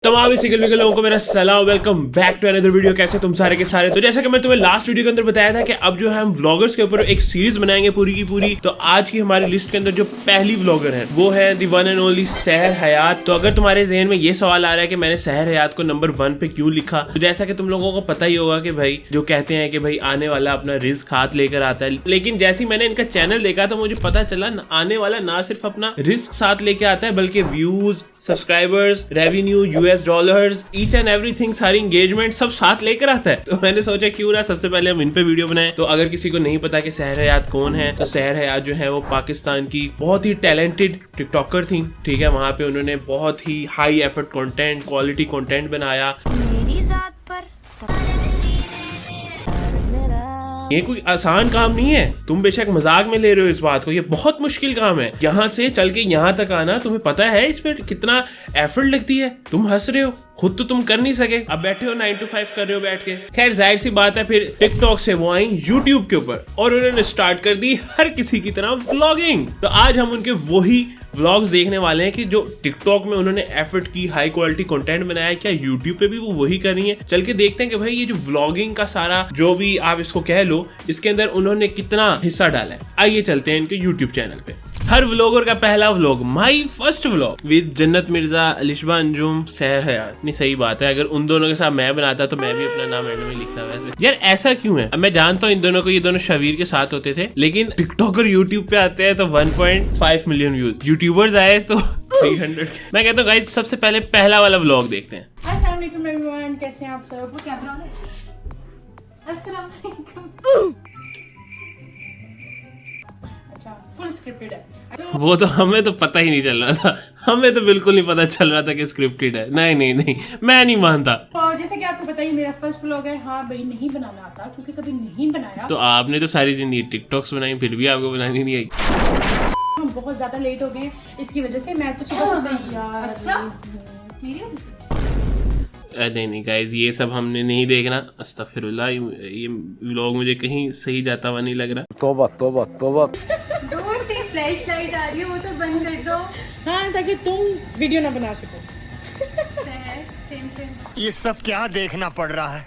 तमाम single wiggle लोगों को मेरा सलाम, welcome back to another video. कैसे तुम सारे के सारे। तो जैसा कि मैं तुम्हें लास्ट वीडियो के अंदर बताया था कि अब जो है हम व्लॉगर्स के ऊपर एक सीरीज बनाएंगे पूरी की पूरी। तो आज की हमारी लिस्ट के अंदर जो पहली व्लॉगर है वो है दी वन एंड ओनली सहर हयात। तो अगर तुम्हारे जहन में ये सवाल आ रहा है कि मैंने सहर हयात को नंबर 1 पे क्यों लिखा, तो जैसा कि तुम लोगों को पता ही होगा कि भाई जो कहते हैं कि भाई आने वाला अपना रिस्क हाथ लेकर आता है, लेकिन जैसे मैंने इनका चैनल देखा तो मुझे पता चला आने वाला ना सिर्फ अपना रिस्क साथ लेके आता है बल्कि views, subscribers, revenue, US dollars, each and everything, सारी एंगेजमेंट सब साथ लेकर आता है। तो मैंने सोचा क्यों ना सबसे पहले हम इन पे वीडियो बनाएं। तो अगर किसी को नहीं पता कि सहर हयात कौन है, तो सहर हयात जो है वो पाकिस्तान की बहुत ही टैलेंटेड टिकटॉकर थी। ठीक है, वहाँ पे उन्होंने बहुत ही high effort content, quality content बनाया। मेरी जात पर ये कोई आसान काम नहीं है, तुम बेशक मजाक में ले रहे हो इस बात को, ये बहुत मुश्किल काम है। यहाँ से चल के यहाँ तक आना, तुम्हें पता है इस पे कितना एफर्ट लगती है। तुम हंस रहे हो, खुद तो तुम कर नहीं सके, अब बैठे हो 9 to 5 कर रहे हो बैठ के। खैर जाहिर सी बात है, फिर टिकटॉक से वो आई यूट्यूब के ऊपर और उन्होंने स्टार्ट कर दी हर किसी की तरह व्लॉगिंग। तो आज हम उनके वही व्लॉग्स देखने वाले हैं कि जो टिकटॉक में उन्होंने एफर्ट की, हाई क्वालिटी कंटेंट बनाया, क्या यूट्यूब पे भी वो वही कर रही हैं। चल के देखते हैं कि भाई ये जो व्लॉगिंग का सारा जो भी आप इसको कह लो, इसके अंदर उन्होंने कितना हिस्सा डाला है। आइए चलते हैं इनके यूट्यूब चैनल पे। हर व्लॉगर का पहला vlog, my first vlog with जन्नत मिर्जा, अलिशबा अंजुम, सहर हयात। नहीं सही बात है, अगर उन दोनों के साथ मैं बनाता तो मैं भी अपना नाम एंड में लिखता। वैसे यार ऐसा क्यों है? अब मैं जानता हूँ इन दोनों को, ये दोनों शबीर के साथ होते थे, लेकिन टिकटॉकर यूट्यूब पे आते हैं तो 1.5 मिलियन व्यूज, यूट्यूबर्स आए तो 300। मैं कहता हूँ गाइस सबसे पहले पहला वाला व्लॉग देखते हैं। अस्सलाम वालेकुम एवरीवन, कैसे हैं आप सब? वो कैमरा ऑन है। अस्सलाम वालेकुम। अच्छा, फुल स्क्रिप्टेड है। वो तो हमें तो पता ही नहीं चल रहा था, हमें तो बिल्कुल नहीं पता चल रहा था कि स्क्रिप्टेड है। नहीं नहीं नहीं, मैं नहीं मानता। और जैसे कि आपको पता ही मेरा फर्स्ट व्लॉग है। हाँ भाई, नहीं बनाना आता क्योंकि कभी नहीं बनाया। तो आपने तो सारी जिंदगी टिकटॉक्स बनाई, फिर भी आपको बनानी नहीं आई। हम बहुत ज्यादा लेट हो गए इसकी वजह से। मैं तो सुबह यार। अच्छा, मेरी वजह से? नहीं नहीं गाइस, ये सब हमने नहीं देखना। अस्तगफिरुल्लाह, ये व्लॉग मुझे कहीं सही जाता हुआ नहीं लग रहा। तौबा तौबा तौबा। दूर से फ्लैश लाइट आ रही है, वो तो बंद कर दो। हाँ, ताकि तुम वीडियो ना बना सको। सेम ये सब क्या देखना पड़ रहा है?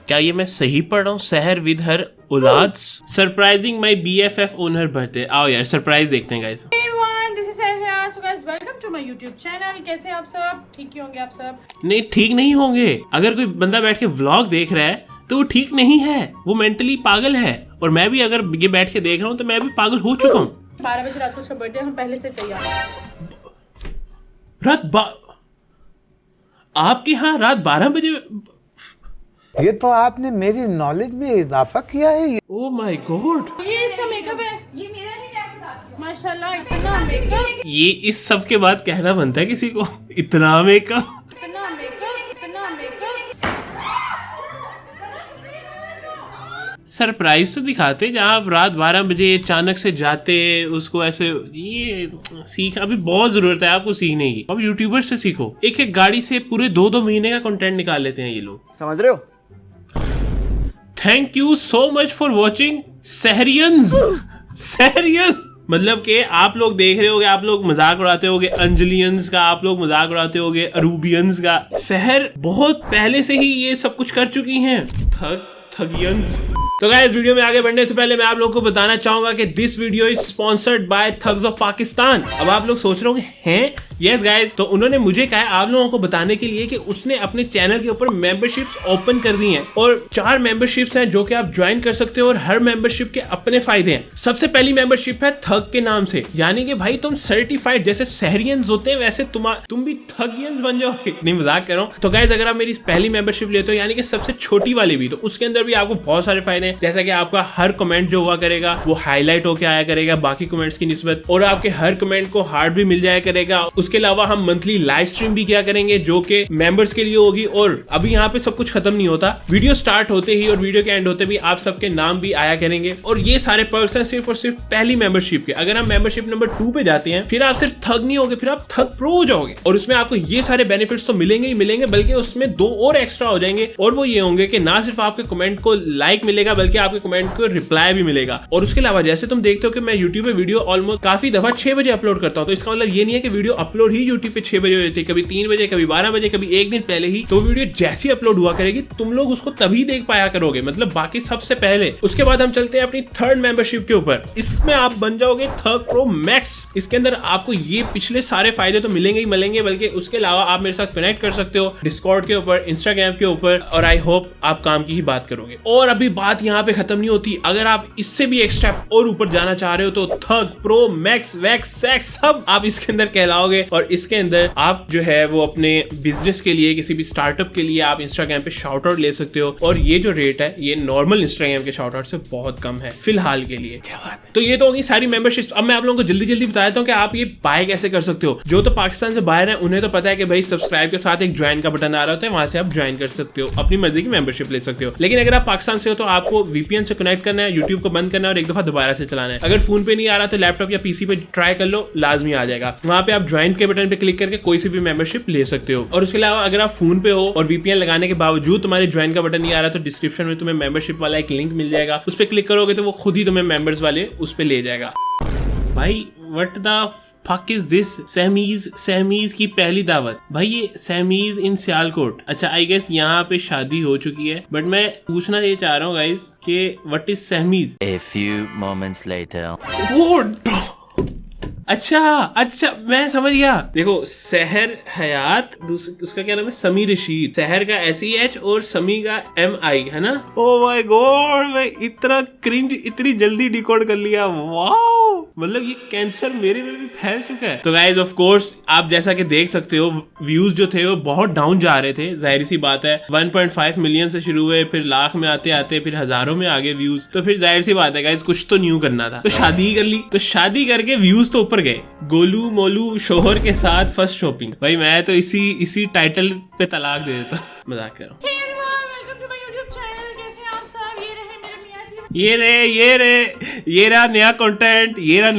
क्या ये मैं सही पढ़ रहा हूँ? सहर विद हर औलाद surprising my BFF on her birthday. आओ यार सरप्राइज देखते हैं guys. This is Sahar Hayat. So guys, welcome to my YouTube channel. कैसे आप सब? ठीक ही होंगे आप सब? नहीं ठीक नहीं होंगे। अगर कोई बंदा बैठ के व्लॉग देख रहा है तो वो ठीक नहीं है, वो मेंटली पागल है। और मैं भी अगर ये बैठ के देख रहा हूँ तो मैं भी पागल हो चुका हूँ। 12 बजे रात को उसका बर्थडे, हम पहले से तैयार। आपके यहाँ रात 12 बजे? ये तो आपने मेरी नॉलेज में इजाफा किया है। ओ माय गॉड, ये इसका मेकअप है। ये मेरा नहीं, मैं आपको बताती हूँ। माशाल्लाह, इतना मेकअप, ये इस सब के बाद कहना बनता है किसी को इतना मेकअप। इतना मेकअप, इतना मेकअप। सरप्राइज तो दिखाते जहाँ आप रात 12 बजे अचानक से जाते उसको ऐसे। ये सीख अभी बहुत जरूरत है आपको सीखने की। अब यूट्यूबर से सीखो। एक एक गाड़ी से पूरे 2-2 महीने का कंटेंट निकाल लेते हैं ये लोग, समझ रहे हो? Thank you so much for watching Saharians. Saharians मतलब कि आप लोग देख रहे होगे, आप लोग मजाक उड़ाते होगे अंजलियंस का, आप लोग मजाक उड़ाते होगे अरूबियंस का। सहर बहुत पहले से ही ये सब कुछ कर चुकी हैं। थगियंस। तो गाइस, वीडियो में आगे बढ़ने से पहले मैं आप लोगों को बताना चाहूंगा कि this video is sponsored by thugs of Pakistan. अब आप लोग सोच रहे होंगे हैं? यस गाइस, तो उन्होंने मुझे कहा है आप लोगों को बताने के लिए कि उसने अपने चैनल के ऊपर मेंबरशिप्स ओपन कर दी हैं और 4 मेंबरशिप्स हैं जो कि आप ज्वाइन कर सकते हो और हर मेंबरशिप के अपने फायदे हैं। सबसे पहली मेंबरशिप है थग के नाम से, यानी कि भाई तुम सर्टिफाइड जैसे सहरियंस होते हैं वैसे तुम भी थगियंस बन जाओगे। नहीं मजाक कर रहा हूँ। तो गाइस, अगर आप मेरी पहली मेंबरशिप लेते हो, यानी कि सबसे छोटी वाली भी, तो उसके अंदर भी आपको बहुत सारे फायदे हैं। जैसा कि आपका हर कमेंट जो हुआ करेगा वो हाईलाइट होके आया करेगा बाकी कमेंट्स की निस्बत, और आपके हर कमेंट को हार्ट भी मिल जाया करेगा। उसके अलावा हम मंथली लाइव स्ट्रीम भी किया करेंगे जो कि मेंबर्स के लिए होगी। और अभी यहाँ पे सब कुछ खत्म नहीं होता, वीडियो स्टार्ट होते ही और वीडियो के एंड होते भी आप सबके नाम भी आया करेंगे। और ये सारे पर्क्स हैं सिर्फ और सिर्फ पहली मेंबरशिप के। अगर हम मेंबरशिप नंबर 2 पे जाते हैं फिर आप सिर्फ थग नहीं होगे, फिर आप थग प्रो हो जाओगे और उसमें आपको ये सारे बेनिफिट्स तो मिलेंगे ही मिलेंगे, बल्कि उसमें 2 और एक्स्ट्रा हो जाएंगे। और वो ये होंगे कि ना सिर्फ आपके कमेंट को लाइक मिलेगा बल्कि आपके कमेंट को रिप्लाई भी मिलेगा। और उसके अलावा जैसे तुम देखते हो कि मैं यूट्यूब पे वीडियो ऑलमोस्ट काफी दफा 6 बजे अपलोड करता हूं, तो इसका मतलब ये नहीं है कि वीडियो अपलोड ही यूट्यूब पे 6 बजे होती है, कभी 3 बजे, कभी 12 बजे, कभी एक दिन पहले ही। तो वीडियो जैसी अपलोड हुआ करेगी तुम लोग उसको तभी देख पाया करोगे, मतलब बाकी सबसे पहले। उसके बाद हम चलते हैं अपनी थर्ड मेंबरशिप के ऊपर। इसमें आप बन जाओगे थग प्रो मैक्स। इसके अंदर आपको ये पिछले सारे फायदे तो मिलेंगे ही मिलेंगे, बल्कि उसके अलावा आप मेरे साथ कनेक्ट कर सकते हो डिस्कॉर्ड के ऊपर, इंस्टाग्राम के ऊपर, और आई होप आप काम की ही बात करोगे। और अभी बात यहाँ पे खत्म नहीं होती, अगर आप इससे भी एक स्टेप और ऊपर जाना चाह रहे हो तो थग प्रो मैक्स वैक्स सेक्स सब आप इसके अंदर कहलाओगे। और इसके अंदर आप जो है वो अपने बिजनेस के लिए, किसी भी स्टार्टअप के लिए आप इंस्टाग्राम पे शाउट आउट ले सकते हो। और ये जो रेट है ये नॉर्मल इंस्टाग्राम के शाउट आउट से बहुत कम है फिलहाल के लिए। क्या बात है। तो ये तो होगी सारी मेंबरशिप। अब मैं आप लोगों को जल्दी जल्दी बता देता हूँ कि आप ये बाय कैसे कर सकते हो। जो तो पाकिस्तान से बाहर है उन्हें तो पता है कि भाई सब्सक्राइब के साथ एक ज्वाइन का बटन आ रहा होता है, वहां से आप ज्वाइन कर सकते हो, अपनी मर्जी की मेंबरशिप ले सकते हो। लेकिन अगर आप पाकिस्तान से हो तो आपको वीपीएन से कनेक्ट करना है, यूट्यूब को बंद करना है और एक दफा दोबारा से चलाना है। अगर फोन पे नहीं आ रहा तो लैपटॉप या पीसी पे ट्राई कर लो, लाजमी आ जाएगा। वहां पे आप ज्वाइन के बटन पे क्लिक करके कोई सी भी मेंबरशिप ले सकते हो। और उसके अलावा अगर आप फोन पे हो और वीपीएन लगाने के बावजूद तुम्हारे ज्वाइन का बटन नहीं आ रहा तो डिस्क्रिप्शन में तुम्हें मेंबरशिप वाला एक लिंक मिल जाएगा, उस पर क्लिक करोगे तो वो खुद ही तुम्हें मेंबर्स वाले उस पे ले जाएगा। भाई what the fuck is this? Sahmeez की पहली दावत। भाई ये सहमीज इन सियालकोट। अच्छा आई गेस यहाँ पे शादी हो चुकी है, बट मैं पूछना ये चाह रहा हूँ गाइस कि what is Sahmeez? A few moments later. अच्छा मैं समझ गया। देखो सहर हयात, उसका क्या नाम है, समी रशीद। सहर का SEH और समी का MI है ना। ओ माय गॉड, मैं इतना क्रिंज इतनी जल्दी डिकोड कर लिया। वाओ, मतलब ये कैंसर मेरे में भी फैल चुका है। तो गाइज ऑफ कोर्स आप जैसा कि देख सकते हो व्यूज जो थे वो बहुत डाउन जा रहे थे, जाहिर सी बात है। 1.5 मिलियन से शुरू हुए, फिर लाख में आते आते फिर हजारों में आगे व्यूज। तो फिर जाहिर सी बात है गाइज कुछ तो न्यू करना था, तो शादी कर ली। तो शादी करके व्यूज तो ऊपर गए। गोलू मोलू शोहर के साथ फर्स्ट शॉपिंग। भाई मैं तो इसी टाइटल पे तलाक दे देता। मजाक कर रहा हूँ। ये रहा नया कंटेंट, मेरे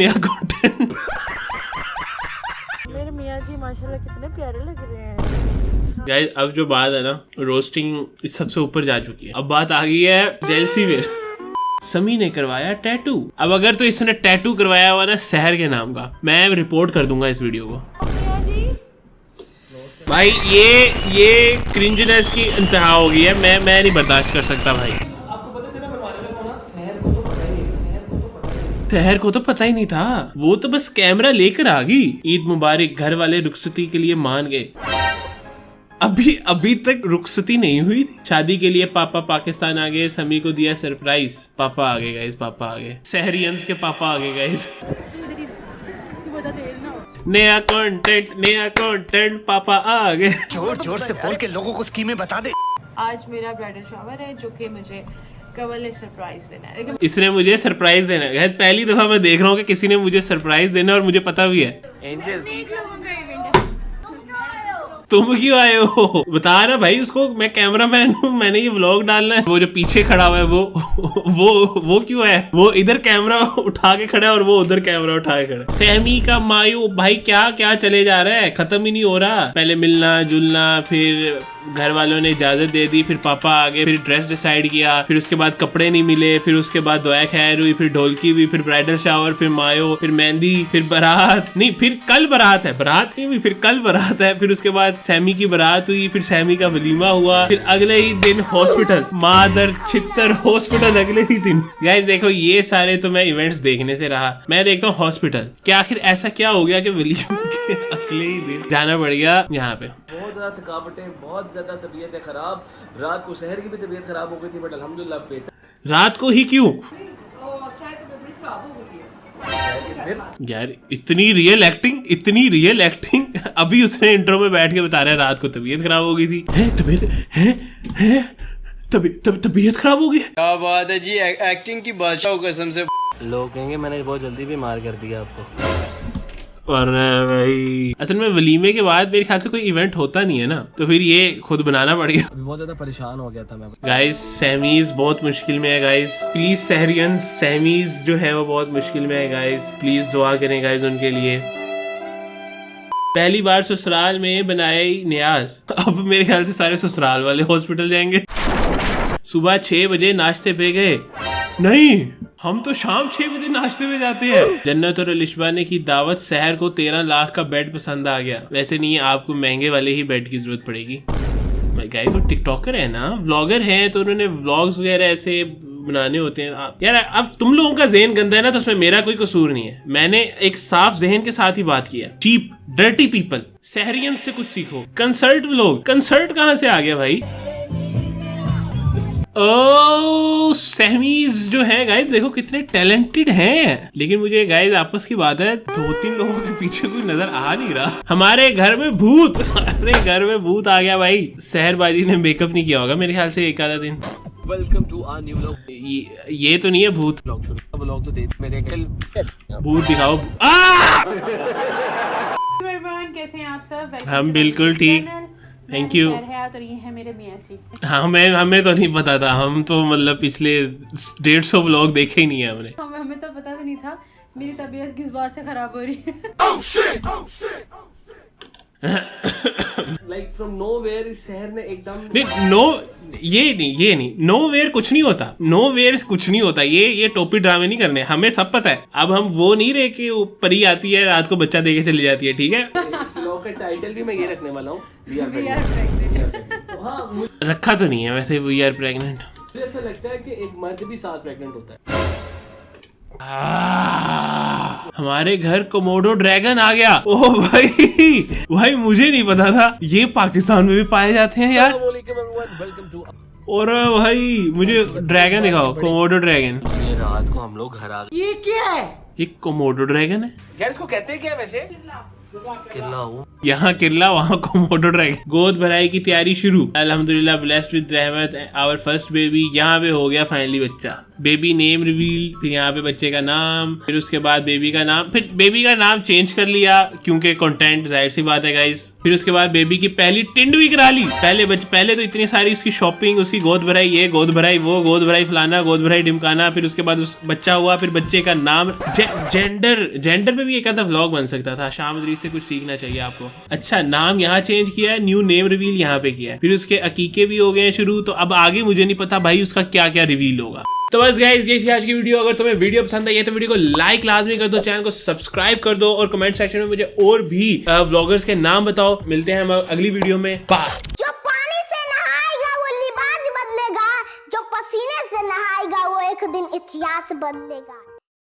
मियाँ जी माशाल्लाह कितने प्यारे लग रहे हैं। गाइस अब जो बात है ना, रोस्टिंग इस सबसे ऊपर जा चुकी है। अब बात आ गई है जेलसी में। समी ने करवाया टैटू। अब अगर तो इसने टैटू करवाया हुआ ना सहर के नाम का, मैं रिपोर्ट कर दूंगा इस वीडियो को। भाई ये क्रिंजनेस की इंतहा हो गई है, मैं नहीं बर्दाश्त कर सकता भाई। आपको पता चला बनवाने का कौन? सहर को तो पता ही नहीं था, वो तो बस कैमरा लेकर आ गई। ईद मुबारक, घर वाले रुखसती के लिए मान गए। अभी तक रुखसती नहीं हुई थी। शादी के लिए पापा पाकिस्तान आ गए, समी को दिया सरप्राइज। पापा आ गए गाइस, पापा आ गए, सहरियंस के पापा आ गए गाइस। नया कंटेंट पापा आ गए। जोर से बोल के लोगों को स्कीमें बता दे। आज मेरा ब्राइडल शावर है जो कि मुझे कवल ने सरप्राइज देना है। इसने मुझे सरप्राइज देना है। पहली दफा मैं देख रहा हूँ कि किसी ने मुझे सरप्राइज देना और मुझे पता भी है। एंजल तुम क्यों आए हो? बता ना भाई उसको, मैं कैमरामैन हूँ, मैंने ये व्लॉग डालना है। वो जो पीछे खड़ा हुआ है वो क्यों है? वो इधर कैमरा उठा के खड़ा है और वो उधर कैमरा उठा के खड़ा है। सहमी का मायू भाई क्या चले जा रहा है, खत्म ही नहीं हो रहा। पहले मिलना जुलना, फिर घर वालों ने इजाजत दे दी, फिर पापा आ गए, फिर ड्रेस डिसाइड किया, फिर उसके बाद कपड़े नहीं मिले, फिर उसके बाद दुआ खैर हुई, फिर ढोलकी हुई, फिर ब्राइडल शावर, फिर मायो, फिर मेहंदी, फिर बारात। नहीं, फिर कल बारात है, बारात नहीं हुई, फिर कल बारात है। फिर उसके बाद सैमी की बारात हुई, फिर सैमी का वलीमा हुआ, फिर अगले ही दिन हॉस्पिटल, मादर छितर हॉस्पिटल अगले ही दिन। गाइस देखो ये सारे तो मैं इवेंट्स देखने से रहा, मैं देखता हूँ हॉस्पिटल। क्या आखिर ऐसा क्या हो गया कि वलीमा के अगले ही दिन जाना पड़ गया यहाँ पे। बहुत ज्यादा थकावटें, बहुत ज्यादा तबीयतें खराब। रात को शहर की भी तबीयत खराब हो गई थी, बट अल्हम्दुलिल्लाह बेहतर। रात को ही क्यों यार? इतनी रियल एक्टिंग अभी उसने इंट्रो में बैठ के बता रहा है रात को तबीयत खराब हो गई थी। तबीयत खराब हो गई। क्या बात है जी, एक्टिंग की बादशाह कसम से। लोग कहेंगे मैंने बहुत जल्दी बीमार कर दिया आपको। और भाई असल में वलीमे के बाद मेरे ख्याल से कोई इवेंट होता नहीं है ना, तो फिर ये खुद बनाना पड़ेगा। अभी बहुत ज्यादा परेशान हो गया था मैं। गाइस सहमीज बहुत मुश्किल में है गाइस, प्लीज सहरियन सहमीज जो है वो बहुत मुश्किल में है गाइस, प्लीज दुआ करें गाइस उनके लिए। पहली बार ससुराल में बनाए न्याज, अब मेरे ख्याल से सारे ससुराल वाले हॉस्पिटल जाएंगे। सुबह 6 बजे नाश्ते पे गए, नहीं हम तो शाम 6 बजे नाश्ते पे जाते हैं। जन्नत और अलिशबा ने की दावत, शहर को 13 लाख का बेड पसंद आ गया। वैसे नहीं, आपको महंगे वाले ही बेड की जरूरत पड़ेगी। गाइस वो टिकटॉकर है ना, व्लॉगर है, तो उन्होंने व्लॉग्स वगैरह ऐसे बनाने होते हैं। यार अब तुम लोगों का ज़हन गंदा है ना, तो उसमें मेरा कोई कसूर नहीं है। मैंने एक साफ जहन के साथ ही बात किया। चीप डर्टी पीपल, सहरियन से कुछ सीखो। कंसर्ट व्लॉग, कंसर्ट कहाँ से आ गया भाई? ओ सहमीज जो है गाइस, देखो कितने टैलेंटेड हैं। लेकिन मुझे गाइस आपस की बात है, 2-3 लोगों के पीछे कोई नजर आ नहीं रहा। हमारे घर में भूत, अरे घर में भूत आ गया भाई। सहरबाजी ने मेकअप नहीं किया होगा मेरे ख्याल से एक आधा दिन। Welcome to our new vlog. ये तो नहीं है भूत व्लॉग शुरू, व्लॉग तो देख मेरे भूत दिखाओ। एवरीवन, कैसे हैं आप सब? हम बिल्कुल ठीक, थैंक यू। और ये है मेरे मियां जी। हाँ हमें तो नहीं पता था, हम तो मतलब पिछले 150 व्लॉग देखे ही नहीं है हमने। हमें तो पता भी नहीं था मेरी तबीयत किस बात से खराब हो रही है। लाइक फ्रॉम नोवेयर इस शहर ने एकदम नहीं, ये नहीं नोवेयर कुछ नहीं होता, नोवेयर कुछ नहीं होता। ये टोपी ड्रामे नहीं करने, हमें सब पता है। अब हम वो नहीं रहे कि वो परी आती है रात को बच्चा देके चली जाती है, ठीक है। इस व्लॉग का टाइटल भी मैं ये रखने वाला हूँ, we are We are pregnant. pregnant। तो हाँ, मुझे रखा तो नहीं है वैसे, वी आर प्रेग्नेंट। ऐसा लगता है कि एक मर्द भी साथ प्रेग्नेंट होता है। हमारे घर कोमोडो ड्रैगन आ गया। ओह भाई मुझे नहीं पता था ये पाकिस्तान में भी पाए जाते हैं यार। Welcome to. और भाई मुझे ड्रैगन दिखाओ, कोमोडो ड्रैगन। ये रात को हम लोग घर आ गए। ये क्या है? ये कोमोडो ड्रैगन है यार, इसको कहते हैं क्या वैसे? किल्ला हूँ। यहाँ किला वहाँ कोमोडो ड्रैगन। गोद भराई की तैयारी शुरू। अल्हम्दुलिल्लाह ब्लेस्ड विद रहमत आवर फर्स्ट बेबी। यहाँ पे हो गया फाइनली बच्चा। बेबी नेम रिवील, फिर यहाँ पे बच्चे का नाम, फिर उसके बाद बेबी का नाम, फिर बेबी का नाम चेंज कर लिया क्योंकि कंटेंट, जाहिर सी बात है गाइस। फिर उसके बाद बेबी की पहली टिंड भी करा ली। पहले तो इतनी सारी उसकी शॉपिंग, उसकी गोद भराई, ये गोद भराई, वो गोद भराई, फलाना गोद भराई ढिमकाना। फिर उसके बाद उस बच्चा हुआ, फिर बच्चे का नाम, जेंडर पे भी एक आधा व्लॉग बन सकता था। शामदरी से कुछ सीखना चाहिए आपको। अच्छा, नाम यहाँ चेंज किया है, न्यू नेम रिवील यहाँ पे किया है। फिर उसके अकीके भी हो गए शुरू। तो अब आगे मुझे नहीं पता भाई उसका क्या क्या रिवील होगा। तो बस गाइस ये थी आज की वीडियो। अगर तुम्हें वीडियो पसंद आई है तो वीडियो को लाइक लाजमी कर दो, चैनल को सब्सक्राइब कर दो और कमेंट सेक्शन में मुझे और भी व्लॉगर्स के नाम बताओ। मिलते हैं हम अगली वीडियो में। बाय। जो पानी से नहाएगा वो लिबास बदलेगा, जो पसीने से नहाएगा वो एक दिन इतिहास बदलेगा।